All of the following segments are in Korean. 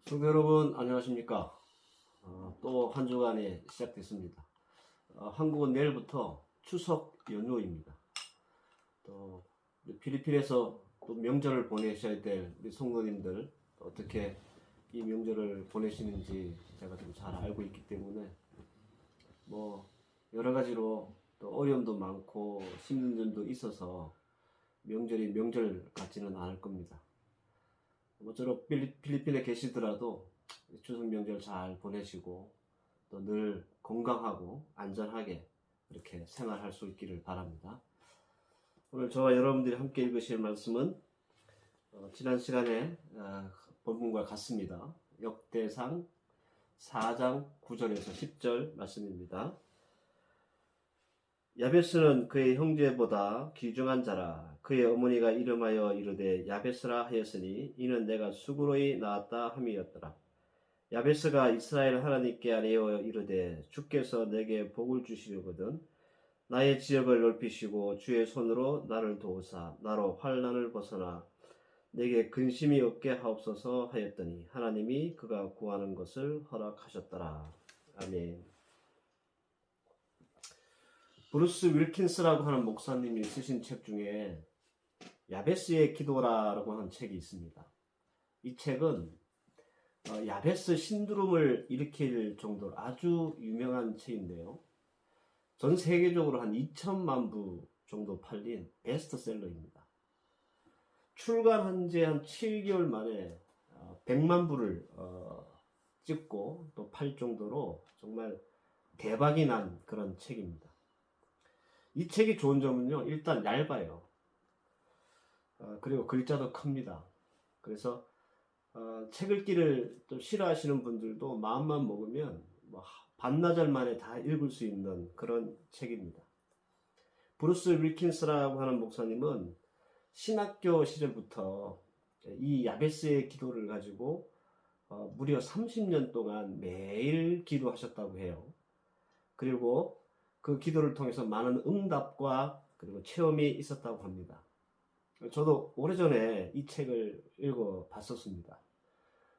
성도 여러분 안녕하십니까? 또 한 주간이 시작됐습니다. 한국은 내일부터 추석 연휴입니다. 또 필리핀에서 또 명절을 보내셔야 될 우리 성도님들 어떻게 이 명절을 보내시는지 제가 좀 잘 알고 있기 때문에 뭐 여러 가지로 또 어려움도 많고 힘든 점도 있어서 명절이 명절 같지는 않을 겁니다. 모쪼록 필리핀에 계시더라도 추석 명절 잘 보내시고 또 늘 건강하고 안전하게 이렇게 생활할 수 있기를 바랍니다. 오늘 저와 여러분들이 함께 읽으실 말씀은 지난 시간에 본문과 같습니다. 역대상 4장 9절에서 10절 말씀입니다. 야베스는 그의 형제보다 귀중한 자라. 그의 어머니가 이름하여 이르되 야베스라 하였으니 이는 내가 수고로이 낳았다 함이었더라. 야베스가 이스라엘 하나님께 아뢰어 이르되 주께서 내게 복을 주시려거든 나의 지역을 넓히시고 주의 손으로 나를 도우사 나로 환난을 벗어나 내게 근심이 없게 하옵소서 하였더니 하나님이 그가 구하는 것을 허락하셨더라. 아멘. 브루스 윌킨스라고 하는 목사님이 쓰신 책 중에 야베스의 기도라고 하는 책이 있습니다. 이 책은 야베스 신드롬을 일으킬 정도로 아주 유명한 책인데요. 전 세계적으로 한 2천만 부 정도 팔린 베스트셀러입니다. 출간한 지 한 7개월 만에 100만 부를 찍고 또 팔 정도로 정말 대박이 난 그런 책입니다. 이 책이 좋은 점은요, 일단 얇아요. 그리고 글자도 큽니다. 그래서 책 읽기를 좀 싫어하시는 분들도 마음만 먹으면 뭐 반나절 만에 다 읽을 수 있는 그런 책입니다. 브루스 윌킨스라고 하는 목사님은 신학교 시절부터 이 야베스의 기도를 가지고 무려 30년 동안 매일 기도하셨다고 해요. 그리고 그 기도를 통해서 많은 응답과 그리고 체험이 있었다고 합니다. 저도 오래전에 이 책을 읽어 봤었습니다.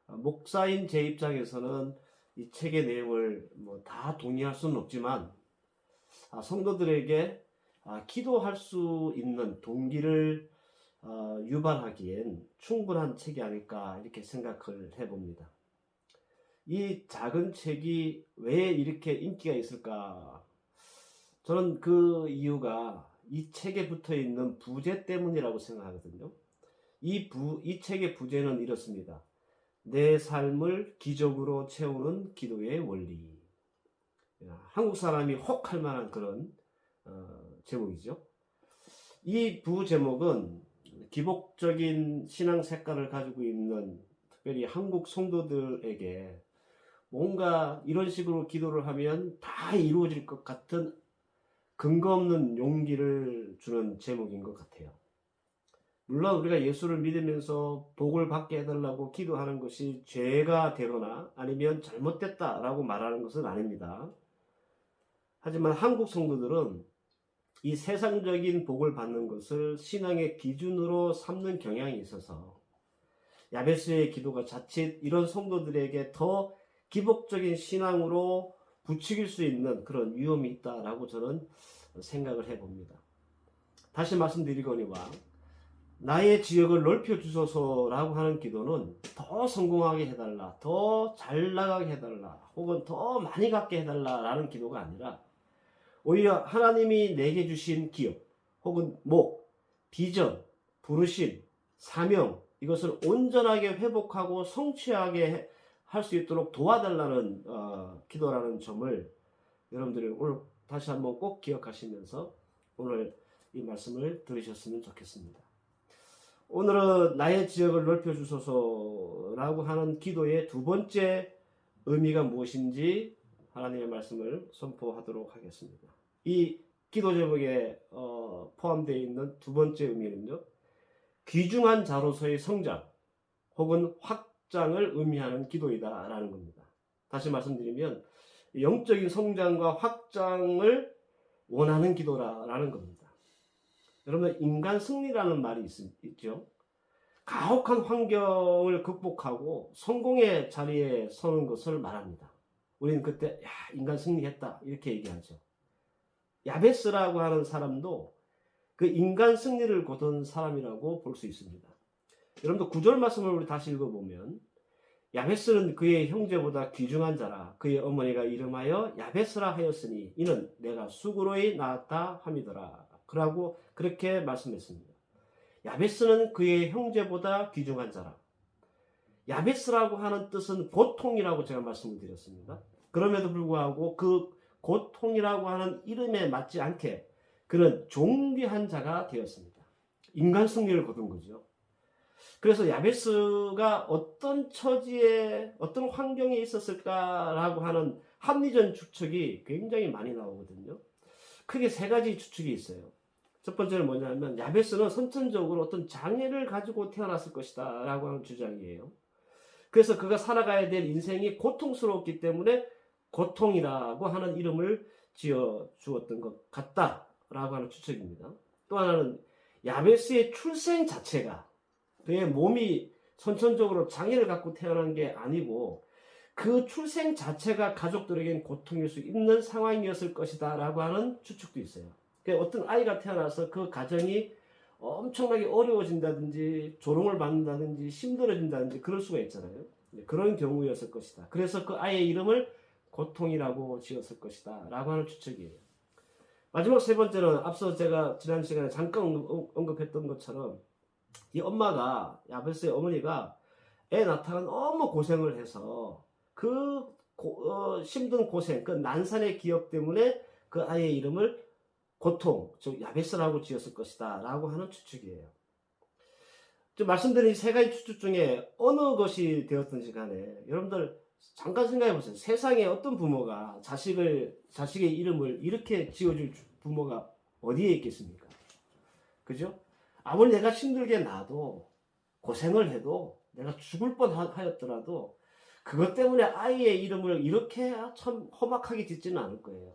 목사인 제 입장에서는 이 책의 내용을 뭐 다 동의할 수는 없지만 성도들에게 기도할 수 있는 동기를 유발하기엔 충분한 책이 아닐까 이렇게 생각을 해봅니다. 이 작은 책이 왜 이렇게 인기가 있을까? 저는 그 이유가 이 책에 붙어 있는 부제 때문이라고 생각하거든요. 이 책의 부제는 이렇습니다. 내 삶을 기적으로 채우는 기도의 원리. 한국 사람이 혹할 만한 그런 제목이죠. 이 부제목은 기복적인 신앙 색깔을 가지고 있는 특별히 한국 성도들에게 뭔가 이런 식으로 기도를 하면 다 이루어질 것 같은 근거 없는 용기를 주는 제목인 것 같아요. 물론 우리가 예수를 믿으면서 복을 받게 해달라고 기도하는 것이 죄가 되거나 아니면 잘못됐다라고 말하는 것은 아닙니다. 하지만 한국 성도들은 이 세상적인 복을 받는 것을 신앙의 기준으로 삼는 경향이 있어서 야베스의 기도가 자칫 이런 성도들에게 더 기복적인 신앙으로 부추길 수 있는 그런 위험이 있다라고 저는 생각을 해봅니다. 다시 말씀드리거니와 나의 지역을 넓혀주소서라고 하는 기도는 더 성공하게 해달라, 더 잘 나가게 해달라, 혹은 더 많이 갖게 해달라라는 기도가 아니라 오히려 하나님이 내게 주신 기업, 혹은 목, 비전, 부르심, 사명 이것을 온전하게 회복하고 성취하게 할 수 있도록 도와달라는 기도라는 점을 여러분들이 오늘 다시 한번 꼭 기억하시면서 오늘 이 말씀을 들으셨으면 좋겠습니다. 오늘은 나의 지역을 넓혀주소서라고 하는 기도의 두 번째 의미가 무엇인지 하나님의 말씀을 선포하도록 하겠습니다. 이 기도 제목에 포함되어 있는 두 번째 의미는요, 귀중한 자로서의 성장 혹은 확장을 의미하는 기도이다라는 겁니다. 다시 말씀드리면 영적인 성장과 확장을 원하는 기도라는 겁니다. 여러분, 인간 승리라는 말이 있죠. 가혹한 환경을 극복하고 성공의 자리에 서는 것을 말합니다. 우리는 그때 야, 인간 승리했다 이렇게 얘기하죠. 야베스라고 하는 사람도 그 인간 승리를 거둔 사람이라고 볼 수 있습니다. 여러분들 9절 말씀을 우리 다시 읽어보면 야베스는 그의 형제보다 귀중한 자라. 그의 어머니가 이름하여 야베스라 하였으니 이는 내가 수고로이 낳았다 함이더라. 그러고 그렇게 말씀했습니다. 야베스는 그의 형제보다 귀중한 자라. 야베스라고 하는 뜻은 고통이라고 제가 말씀을 드렸습니다. 그럼에도 불구하고 그 고통이라고 하는 이름에 맞지 않게 그는 존귀한 자가 되었습니다. 인간 승리를 거둔 거죠. 그래서 야베스가 어떤 처지에 어떤 환경에 있었을까라고 하는 합리적 추측이 굉장히 많이 나오거든요. 크게 세 가지 추측이 있어요. 첫 번째는 뭐냐면 야베스는 선천적으로 어떤 장애를 가지고 태어났을 것이다 라고 하는 주장이에요. 그래서 그가 살아가야 될 인생이 고통스러웠기 때문에 고통이라고 하는 이름을 지어 주었던 것 같다라고 하는 추측입니다. 또 하나는 야베스의 출생 자체가 그의 몸이 선천적으로 장애를 갖고 태어난 게 아니고 그 출생 자체가 가족들에겐 고통일 수 있는 상황이었을 것이다 라고 하는 추측도 있어요. 그러니까 어떤 아이가 태어나서 그 가정이 엄청나게 어려워진다든지 조롱을 받는다든지 힘들어진다든지 그럴 수가 있잖아요. 그런 경우였을 것이다. 그래서 그 아이의 이름을 고통이라고 지었을 것이다 라고 하는 추측이에요. 마지막 세 번째는 앞서 제가 지난 시간에 잠깐 언급했던 것처럼 이 엄마가 야베스의 어머니가 애 낳다가 너무 고생을 해서 그 힘든 고생, 그 난산의 기억 때문에 그 아이의 이름을 고통, 즉 야베스라고 지었을 것이다 라고 하는 추측이에요. 좀 말씀드린 세 가지 추측 중에 어느 것이 되었든지 간에 여러분들 잠깐 생각해 보세요. 세상에 어떤 부모가 자식의 이름을 이렇게 지어줄 부모가 어디에 있겠습니까? 그죠? 아무리 내가 힘들게 나도 고생을 해도 내가 죽을 뻔 하였더라도 그것 때문에 아이의 이름을 이렇게 참 험악하게 짓지는 않을 거예요.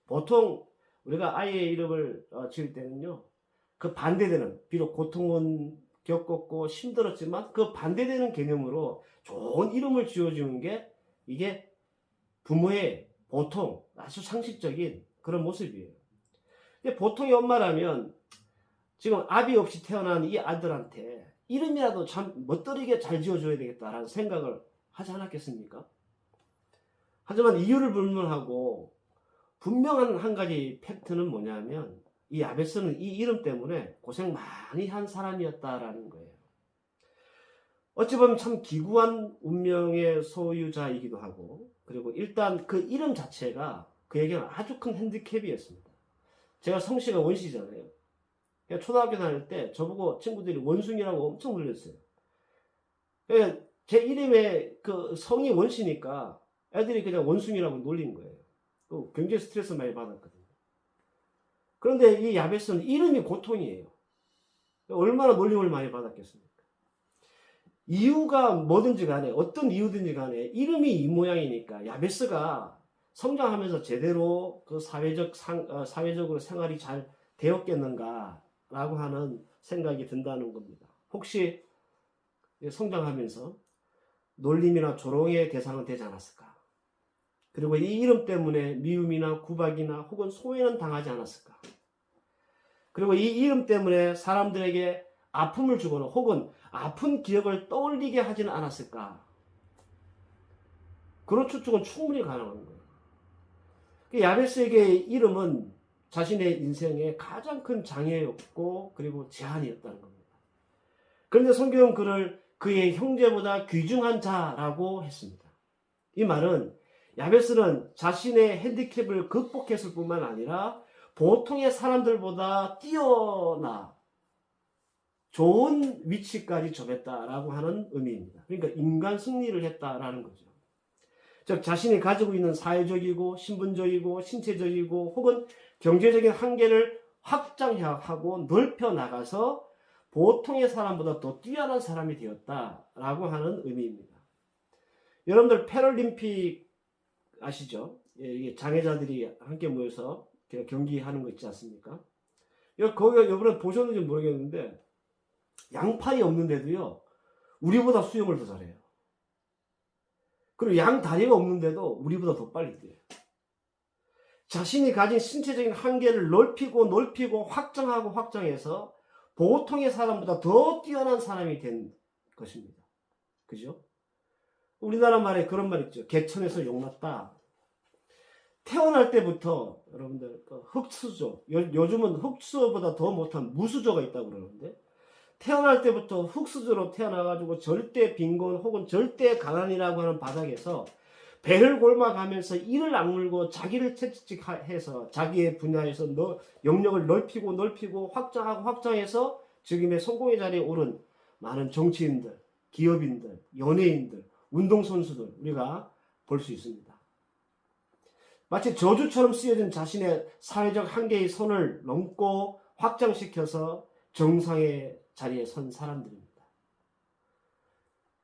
보통 우리가 아이의 이름을 지을 때는요, 그 반대되는, 비록 고통은 겪었고 힘들었지만 그 반대되는 개념으로 좋은 이름을 지어주는 게 이게 부모의 보통 아주 상식적인 그런 모습이에요. 근데 보통의 엄마라면 지금 아비 없이 태어난 이 아들한테 이름이라도 참 멋들이게 잘 지어줘야 되겠다라는 생각을 하지 않았겠습니까? 하지만 이유를 불문하고 분명한 한 가지 팩트는 뭐냐면 이 야베스는 이 이름 때문에 고생 많이 한 사람이었다라는 거예요. 어찌 보면 참 기구한 운명의 소유자이기도 하고 그리고 일단 그 이름 자체가 그에게는 아주 큰 핸디캡이었습니다. 제가 성씨가 원씨잖아요. 초등학교 다닐 때 저보고 친구들이 원숭이라고 엄청 놀렸어요. 제 이름에 그 성이 원씨니까 애들이 그냥 원숭이라고 놀린 거예요. 굉장히 스트레스 많이 받았거든요. 그런데 이 야베스는 이름이 고통이에요. 얼마나 놀림을 많이 받았겠습니까? 이유가 뭐든지 간에 어떤 이유든지 간에 이름이 이 모양이니까 야베스가 성장하면서 제대로 그 사회적으로 생활이 잘 되었겠는가 라고 하는 생각이 든다는 겁니다. 혹시 성장하면서 놀림이나 조롱의 대상은 되지 않았을까? 그리고 이 이름 때문에 미움이나 구박이나 혹은 소외는 당하지 않았을까? 그리고 이 이름 때문에 사람들에게 아픔을 주거나 혹은 아픈 기억을 떠올리게 하지는 않았을까? 그런 추측은 충분히 가능한 거예요. 야베스에게 이름은 자신의 인생의 가장 큰 장애였고 그리고 제한이었다는 겁니다. 그런데 성경은 그를 그의 형제보다 귀중한 자라고 했습니다. 이 말은 야베스는 자신의 핸디캡을 극복했을 뿐만 아니라 보통의 사람들보다 뛰어나 좋은 위치까지 점했다라고 하는 의미입니다. 그러니까 인간 승리를 했다라는 거죠. 즉 자신이 가지고 있는 사회적이고 신분적이고 신체적이고 혹은 경제적인 한계를 확장하고 넓혀 나가서 보통의 사람보다 더 뛰어난 사람이 되었다라고 하는 의미입니다. 여러분들 패럴림픽 아시죠? 이게 장애자들이 함께 모여서 경기하는 거 있지 않습니까? 거기 이번에 보셨는지 모르겠는데 양팔이 없는데도요, 우리보다 수영을 더 잘해요. 그리고 양다리가 없는데도 우리보다 더 빨리 뛰어요. 자신이 가진 신체적인 한계를 넓히고 확장하고 확장해서 보통의 사람보다 더 뛰어난 사람이 된 것입니다. 그죠? 우리나라 말에 그런 말 있죠. 개천에서 용났다. 태어날 때부터 여러분들 흙수저, 요즘은 흙수저보다 더 못한 무수저가 있다고 그러는데, 태어날 때부터 흙수저로 태어나가지고 절대 빈곤 혹은 절대 가난이라고 하는 바닥에서 배를 골마가면서 이를 악물고 자기를 채찍해서 자기의 분야에서 영역을 넓히고 확장해서 지금의 성공의 자리에 오른 많은 정치인들, 기업인들, 연예인들, 운동선수들 우리가 볼 수 있습니다. 마치 저주처럼 쓰여진 자신의 사회적 한계의 선을 넘고 확장시켜서 정상의 자리에 선 사람들입니다.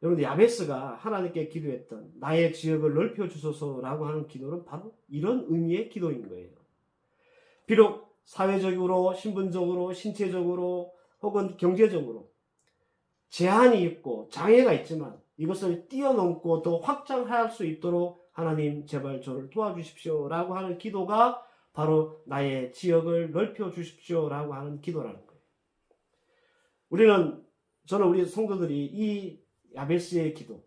여러분, 야베스가 하나님께 기도했던 나의 지역을 넓혀주소서라고 하는 기도는 바로 이런 의미의 기도인 거예요. 비록 사회적으로, 신분적으로, 신체적으로 혹은 경제적으로 제한이 있고 장애가 있지만 이것을 뛰어넘고 더 확장할 수 있도록 하나님 제발 저를 도와주십시오 라고 하는 기도가 바로 나의 지역을 넓혀주십시오 라고 하는 기도라는 거예요. 저는 우리 성도들이 이 야베스의 기도,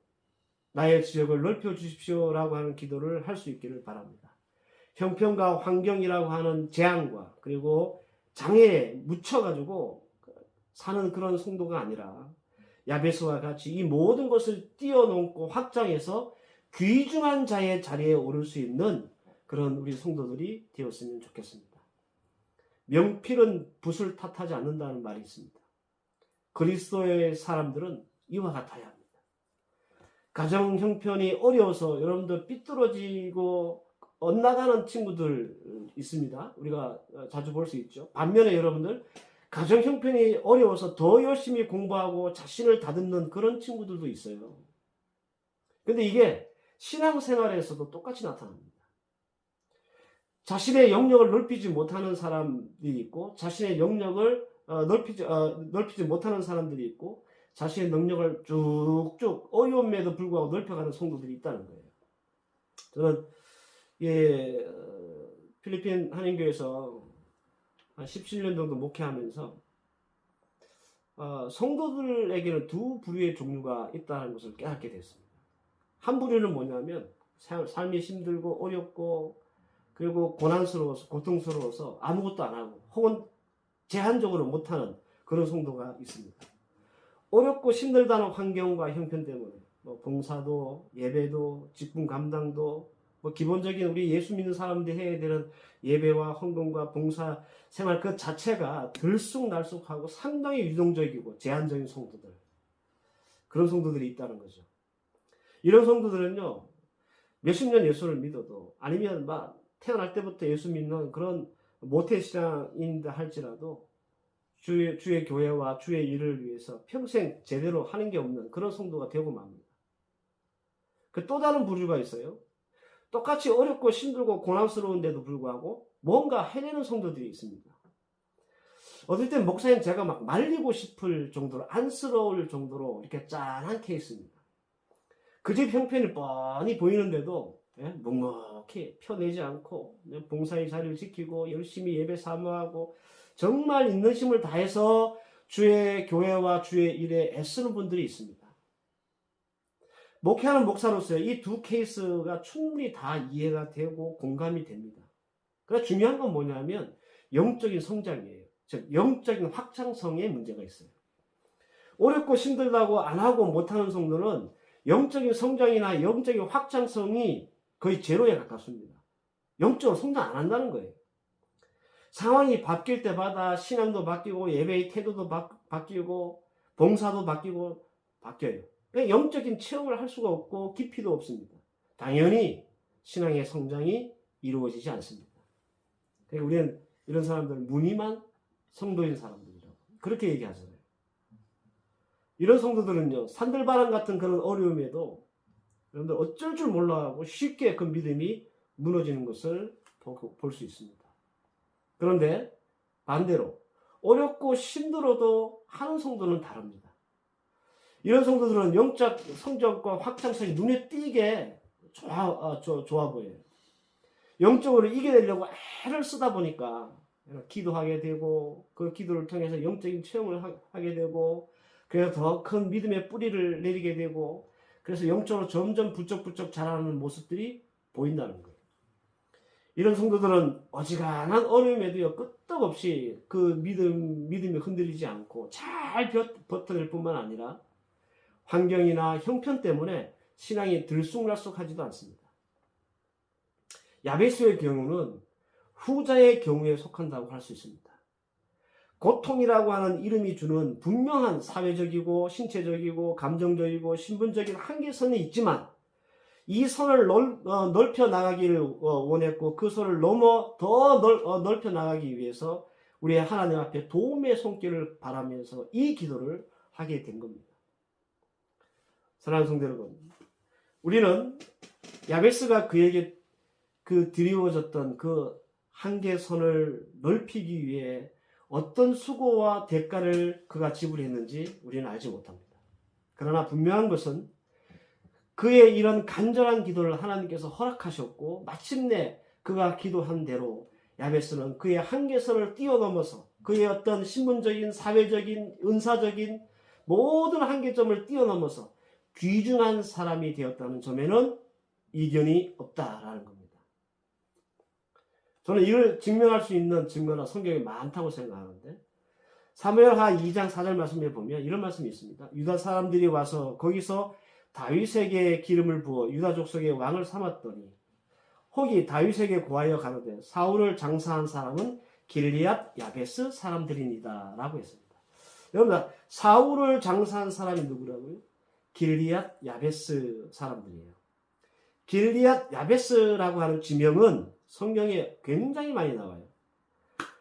나의 지역을 넓혀주십시오 라고 하는 기도를 할 수 있기를 바랍니다. 형편과 환경이라고 하는 재앙과 그리고 장애에 묻혀가지고 사는 그런 성도가 아니라 야베스와 같이 이 모든 것을 뛰어넘고 확장해서 귀중한 자의 자리에 오를 수 있는 그런 우리 성도들이 되었으면 좋겠습니다. 명필은 붓을 탓하지 않는다는 말이 있습니다. 그리스도의 사람들은 이와 같아야 합니다. 가정 형편이 어려워서 여러분들 삐뚤어지고 엇나가는 친구들 있습니다. 우리가 자주 볼 수 있죠. 반면에 여러분들 가정 형편이 어려워서 더 열심히 공부하고 자신을 다듬는 그런 친구들도 있어요. 근데 이게 신앙생활에서도 똑같이 나타납니다. 자신의 영역을 넓히지 못하는 사람들이 있고 자신의 영역을 넓히지 못하는 사람들이 있고 자신의 능력을 쭉쭉 어려움에도 불구하고 넓혀가는 성도들이 있다는 거예요. 저는 필리핀 한인교회에서 한 17년 정도 목회하면서 성도들에게는 두 부류의 종류가 있다는 것을 깨닫게 됐습니다. 한 부류는 뭐냐면 삶이 힘들고 어렵고 그리고 고난스러워서 고통스러워서 아무것도 안 하고 혹은 제한적으로 못하는 그런 성도가 있습니다. 어렵고 힘들다는 환경과 형편 때문에 봉사도 예배도 직분 감당도 기본적인 우리 예수 믿는 사람들이 해야 되는 예배와 헌금과 봉사 생활 그 자체가 들쑥날쑥하고 상당히 유동적이고 제한적인 성도들, 그런 성도들이 있다는 거죠. 이런 성도들은요, 몇십 년 예수를 믿어도 아니면 태어날 때부터 예수 믿는 그런 모태신앙인다 할지라도 주의 교회와 주의 일을 위해서 평생 제대로 하는 게 없는 그런 성도가 되고 맙니다. 또 다른 부류가 있어요. 똑같이 어렵고 힘들고 고난스러운데도 불구하고 뭔가 해내는 성도들이 있습니다. 어떨 땐 목사님 제가 말리고 싶을 정도로 안쓰러울 정도로 이렇게 짠한 케이스입니다. 그 집 형편이 뻔히 보이는데도 묵묵히 펴내지 않고 봉사의 자리를 지키고 열심히 예배 사모하고 정말 있는 힘을 다해서 주의 교회와 주의 일에 애쓰는 분들이 있습니다. 목회하는 목사로서 이 두 케이스가 충분히 다 이해가 되고 공감이 됩니다. 그러나 중요한 건 뭐냐면 영적인 성장이에요. 즉 영적인 확장성에 문제가 있어요. 어렵고 힘들다고 안 하고 못하는 성도는 영적인 성장이나 영적인 확장성이 거의 제로에 가깝습니다. 영적으로 성장 안 한다는 거예요. 상황이 바뀔 때마다 신앙도 바뀌고 예배의 태도도 바뀌고 봉사도 바뀌어요. 영적인 체험을 할 수가 없고 깊이도 없습니다. 당연히 신앙의 성장이 이루어지지 않습니다. 그러니까 우리는 이런 사람들은 무늬만 성도인 사람들이라고 그렇게 얘기하잖아요. 이런 성도들은요, 산들바람 같은 그런 어려움에도 여러분들 어쩔 줄 몰라하고 쉽게 그 믿음이 무너지는 것을 볼 수 있습니다. 그런데 반대로 어렵고 힘들어도 하는 성도는 다릅니다. 이런 성도들은 영적 성적과 확장성이 눈에 띄게 좋아 보여요. 영적으로 이겨내려고 애를 쓰다 보니까 기도하게 되고 그 기도를 통해서 영적인 체험을 하게 되고 그래서 더 큰 믿음의 뿌리를 내리게 되고 그래서 영적으로 점점 부쩍부쩍 자라는 모습들이 보인다는 거예요. 이런 성도들은 어지간한 어려움에도요 끄떡없이 그 믿음이 흔들리지 않고 잘 버텨낼 뿐만 아니라 환경이나 형편 때문에 신앙이 들쑥날쑥하지도 않습니다. 야베스의 경우는 후자의 경우에 속한다고 할 수 있습니다. 고통이라고 하는 이름이 주는 분명한 사회적이고 신체적이고 감정적이고 신분적인 한계선이 있지만 이 선을 넓혀 나가기를 원했고 그 선을 넘어 더 넓혀 나가기 위해서 우리 하나님 앞에 도움의 손길을 바라면서 이 기도를 하게 된 겁니다. 사랑하는 성도 여러분, 우리는 야베스가 그에게 드리워졌던 그 한계선을 넓히기 위해 어떤 수고와 대가를 그가 지불했는지 우리는 알지 못합니다. 그러나 분명한 것은 그의 이런 간절한 기도를 하나님께서 허락하셨고 마침내 그가 기도한 대로 야베스는 그의 한계선을 뛰어넘어서 그의 어떤 신분적인, 사회적인, 은사적인 모든 한계점을 뛰어넘어서 귀중한 사람이 되었다는 점에는 이견이 없다라는 겁니다. 저는 이걸 증명할 수 있는 증거나 성경이 많다고 생각하는데 사무엘하 2장 4절 말씀에 보면 이런 말씀이 있습니다. 유다 사람들이 와서 거기서 다윗에게 기름을 부어 유다 족속의 왕을 삼았더니 혹이 다윗에게 고하여 가로되 사울을 장사한 사람은 길리앗 야베스 사람들입니다 라고 했습니다. 여러분, 사울을 장사한 사람이 누구라고요? 길리앗 야베스 사람들이에요. 길리앗 야베스라고 하는 지명은 성경에 굉장히 많이 나와요.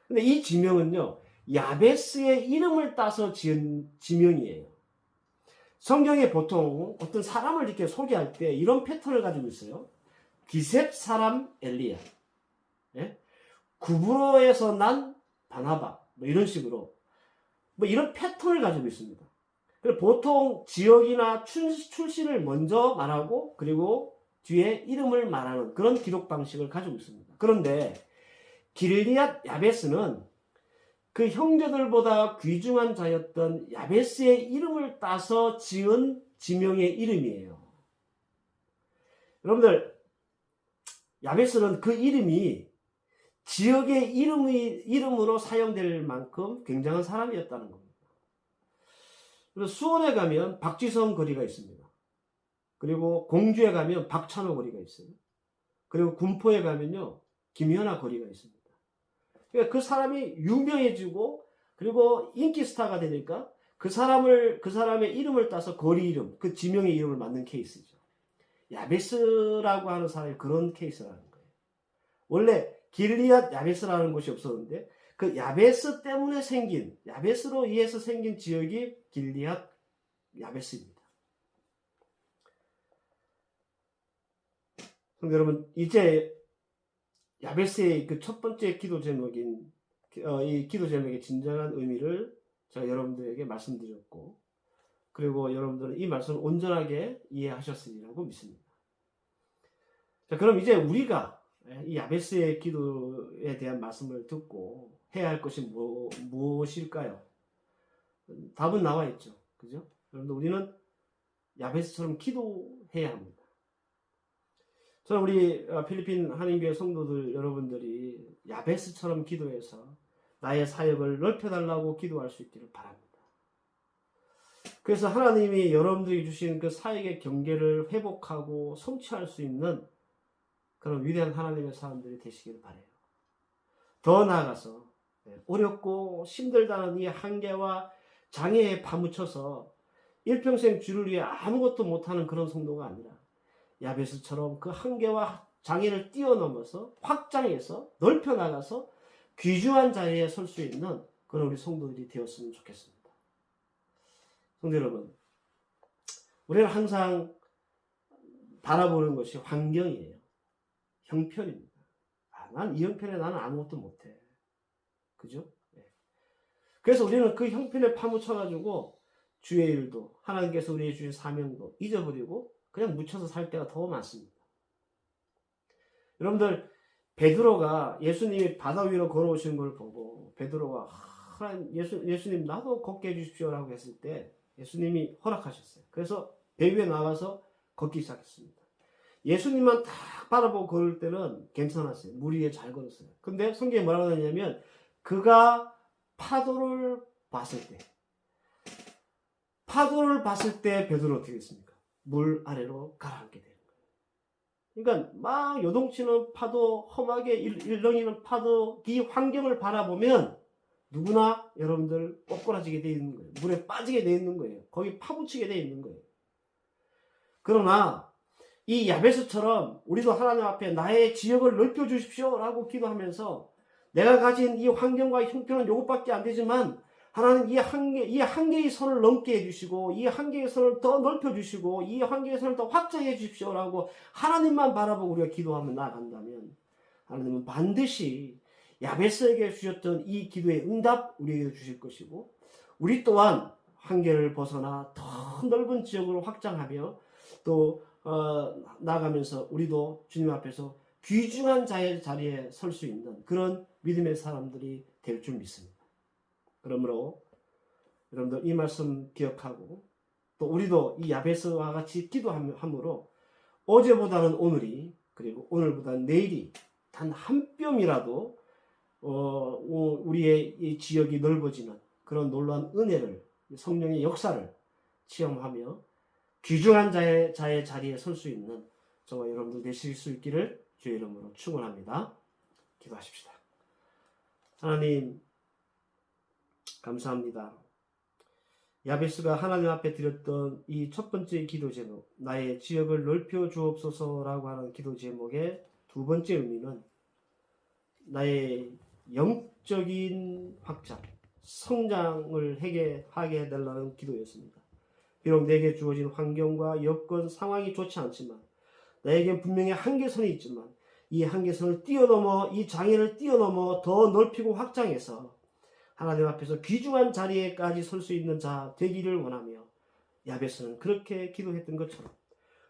근데 이 지명은요, 야베스의 이름을 따서 지은 지명이에요. 성경에 보통 어떤 사람을 이렇게 소개할 때 이런 패턴을 가지고 있어요. 기셉 사람 엘리야, 예? 구브로에서 난 바나바, 뭐 이런 식으로 뭐 이런 패턴을 가지고 있습니다. 보통 지역이나 출신을 먼저 말하고 그리고 뒤에 이름을 말하는 그런 기록 방식을 가지고 있습니다. 그런데 길리앗 야베스는 그 형제들보다 귀중한 자였던 야베스의 이름을 따서 지은 지명의 이름이에요. 여러분들, 야베스는 그 이름이 지역의 이름으로 사용될 만큼 굉장한 사람이었다는 겁니다. 그래서 수원에 가면 박지성 거리가 있습니다. 그리고 공주에 가면 박찬호 거리가 있어요. 그리고 군포에 가면요 김연아 거리가 있습니다. 그러니까 그 사람이 유명해지고 그리고 인기 스타가 되니까 그 사람의 이름을 따서 거리 이름, 그 지명의 이름을 만든 케이스죠. 야베스라고 하는 사람이 그런 케이스라는 거예요. 원래 길리앗 야베스라는 곳이 없었는데 그 야베스 때문에 생긴, 야베스로 의해서 생긴 지역이 길리앗 야베스입니다. 그럼 여러분, 이제 야베스의 그 첫 번째 기도 제목인 이 기도 제목의 진정한 의미를 제가 여러분들에게 말씀드렸고, 그리고 여러분들은 이 말씀을 온전하게 이해하셨으리라고 믿습니다. 자, 그럼 이제 우리가 이 야베스의 기도에 대한 말씀을 듣고 해야 할 것이 무엇일까요? 답은 나와 있죠. 그죠? 여러분들, 우리는 야베스처럼 기도해야 합니다. 저는 우리 필리핀 한인교회 성도들 여러분들이 야베스처럼 기도해서 나의 사역을 넓혀달라고 기도할 수 있기를 바랍니다. 그래서 하나님이 여러분들이 주신 그 사역의 경계를 회복하고 성취할 수 있는 그런 위대한 하나님의 사람들이 되시기를 바라요. 더 나아가서 어렵고 힘들다는 이 한계와 장애에 파묻혀서 일평생 주를 위해 아무것도 못하는 그런 성도가 아니라 야베스처럼 그 한계와 장애를 뛰어넘어서 확장해서 넓혀나가서 귀중한 자리에 설 수 있는 그런 우리 성도들이 되었으면 좋겠습니다. 성도 여러분, 우리는 항상 바라보는 것이 환경이에요. 형편입니다. 난 이 형편에 나는 아무것도 못해. 그죠? 네. 그래서 우리는 그 형편에 파묻혀가지고 주의 일도 하나님께서 우리에게 주신 사명도 잊어버리고 그냥 묻혀서 살 때가 더 많습니다. 여러분들, 베드로가 예수님이 바다 위로 걸어오시는 걸 보고 베드로가 하나님, 예수님 나도 걷게 해주십시오라고 했을 때 예수님이 허락하셨어요. 그래서 배 위에 나가서 걷기 시작했습니다. 예수님만 딱 바라보고 걸을 때는 괜찮았어요. 물 위에 잘 걸었어요. 근데 성경에 뭐라고 하냐면 그가 파도를 봤을 때 베드로 어떻게 됐습니까? 물 아래로 가라앉게 되는 거예요. 그러니까 막 요동치는 파도, 험하게 일렁이는 파도, 이 환경을 바라보면 누구나 여러분들 꼬꾸라지게 되어 있는 거예요. 물에 빠지게 되어 있는 거예요. 거기 파묻히게 되어 있는 거예요. 그러나 이 야베스처럼 우리도 하나님 앞에 나의 지역을 넓혀 주십시오 라고 기도하면서 내가 가진 이 환경과 형편은 요것밖에 안 되지만 하나님 이 한계의 선을 넘게 해주시고 이 한계의 선을 더 넓혀주시고 이 한계의 선을 더 확장해 주십시오 라고 하나님만 바라보고 우리가 기도하며 나아간다면 하나님은 반드시 야베스에게 주셨던 이 기도의 응답 우리에게도 주실 것이고 우리 또한 한계를 벗어나 더 넓은 지역으로 확장하며 또 나아가면서 우리도 주님 앞에서 귀중한 자리에 설 수 있는 그런 믿음의 사람들이 될 줄 믿습니다. 그러므로 여러분들 이 말씀 기억하고 또 우리도 이 야베스와 같이 기도함으로 어제보다는 오늘이 그리고 오늘보다는 내일이 단 한 뼘이라도 우리의 이 지역이 넓어지는 그런 놀라운 은혜를 성령의 역사를 체험하며 귀중한 자의 자리에 설 수 있는 저와 여러분들 되실 수 있기를 주의 이름으로 축원합니다. 기도하십시다. 하나님 감사합니다. 야베스가 하나님 앞에 드렸던 이 첫 번째 기도 제목, 나의 지역을 넓혀 주옵소서라고 하는 기도 제목의 두 번째 의미는 나의 영적인 확장, 성장을 하게 해달라는 기도였습니다. 비록 내게 주어진 환경과 여건, 상황이 좋지 않지만 나에겐 분명히 한계선이 있지만 이 한계선을 뛰어넘어 이 장애를 뛰어넘어 더 넓히고 확장해서 하나님 앞에서 귀중한 자리에까지 설 수 있는 자 되기를 원하며 야베스는 그렇게 기도했던 것처럼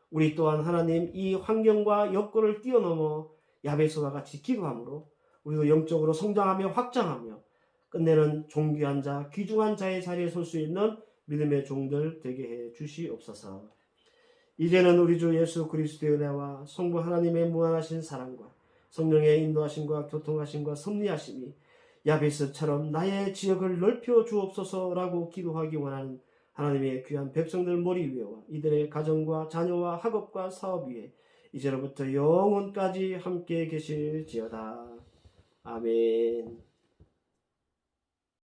우리 또한 하나님 이 환경과 여건을 뛰어넘어 야베스와 같이 기도함으로 우리도 영적으로 성장하며 확장하며 끝내는 존귀한 자, 귀중한 자의 자리에 설 수 있는 믿음의 종들 되게 해 주시옵소서. 이제는 우리 주 예수 그리스도의 은혜와 성부 하나님의 무한하신 사랑과 성령의 인도하심과 교통하심과 섭리하심이 야베스처럼 나의 지역을 넓혀 주옵소서라고 기도하기 원하는 하나님의 귀한 백성들 머리 위에와 이들의 가정과 자녀와 학업과 사업 위에 이제로부터 영원까지 함께 계실지어다. 아멘.